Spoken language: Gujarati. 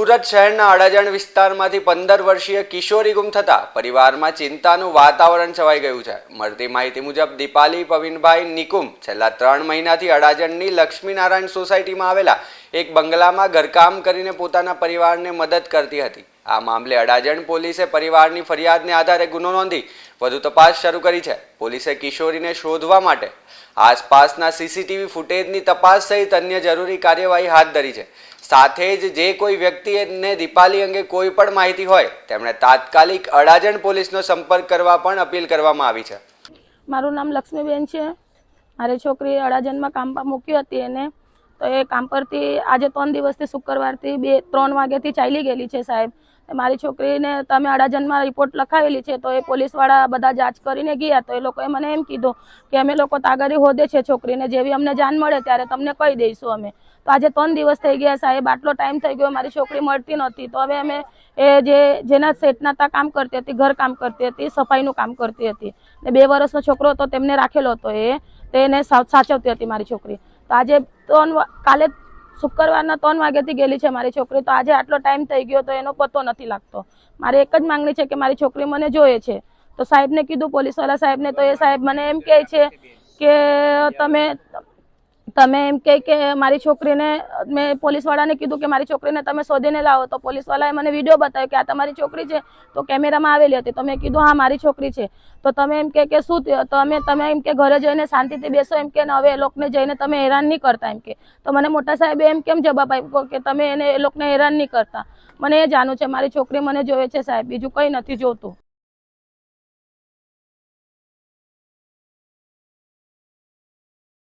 સુરત શહેરના અડાજણ વિસ્તારમાંથી 15 વર્ષીય કિશોરી ગુમ થતા પરિવારમાં ચિંતાનું વાતાવરણ છવાઈ ગયું છે। મળતી માહિતી મુજબ દીપાલી પવીનભાઈ નિકુમ છેલ્લા 3 મહિનાથી અડાજણની લક્ષ્મીનારાયણ સોસાયટીમાં આવેલા એક બંગલામાં ઘરકામ કરીને પોતાના પરિવારને મદદ કરતી હતી। આ મામલે અડાજણ પોલીસે પરિવારની ફરિયાદને આધારે ગુનો નોંધી વધુ તપાસ શરૂ કરી છે। પોલીસે કિશોરીને શોધવા માટે આસપાસના સીસીટીવી ફૂટેજની તપાસ સહિત અન્ય જરૂરી કાર્યવાહી હાથ ધરી છે। સાથે જ જે કોઈ વ્યક્તિને દીપાલી અંગે કોઈ પણ માહિતી હોય તેમણે તાત્કાલિક અડાજણ પોલીસનો સંપર્ક કરવા પણ અપીલ કરવામાં આવી છે। મારું નામ લક્ષ્મીબેન છે। મારી છોકરી અડાજણમાં કામ પર મૂકી હતી એને, તો એ કામ પરથી આજે 3 દિવસથી શુક્રવારથી 3 વાગ્યાથી ચાલી ગયેલી છે સાહેબ। મારી છોકરીને તમે અડાજણમાં રિપોર્ટ લખાવેલી છે, તો એ પોલીસવાળા બધા જાંચ કરીને ગયા, તો એ લોકોએ મને એમ કીધું કે અમે લોકો તાગરી હોદે છે છોકરીને, જેવી અમને જાણ મળે ત્યારે તમને કહી દઈશું અમે। તો આજે 3 દિવસ થઈ ગયા સાહેબ, આટલો ટાઈમ થઈ ગયો, મારી છોકરી મળતી નહોતી। તો હવે અમે જેના સેટના ત્યાં કામ કરતી હતી, ઘર કામ કરતી હતી, સફાઈનું કામ કરતી હતી, ને 2 વર્ષનો છોકરો હતો તેમને રાખેલો હતો, તેને સાચવતી હતી મારી છોકરી। તો આજે કાલે શુક્રવારના 3 વાગ્યાથી ગયેલી છે મારી છોકરી, તો આજે આટલો ટાઈમ થઈ ગયો તો એનો પતો નથી લાગતો। મારી એક જ માંગણી છે કે મારી છોકરી મને જોઈએ છે। તો સાહેબને કીધું, પોલીસવાળા સાહેબને, તો એ સાહેબ મને એમ કહે છે કે તમે એમ કે મારી છોકરીને, મેં પોલીસવાળાને કીધું કે મારી છોકરીને તમે શોધીને લાવો। તો પોલીસવાળાએ મને વિડીયો બતાવ્યો કે આ તમારી છોકરી છે, તો કેમેરામાં આવેલી હતી। તો મેં કીધું હા મારી છોકરી છે। તો તમે એમ કે શું થયું? તો તમે એમ કે ઘરે જઈને શાંતિથી બેસો એમ કે, હવે એ લોકોને જઈને તમે હેરાન નહીં કરતા એમ કે। તો મને મોટા સાહેબે એમ કેમ જવાબ આપ્યો કે તમે એ લોકોને હેરાન નહીં કરતા? મને એ જાણવું છે, મારી છોકરી મને જોવે છે સાહેબ, બીજું કંઈ નથી જોતું।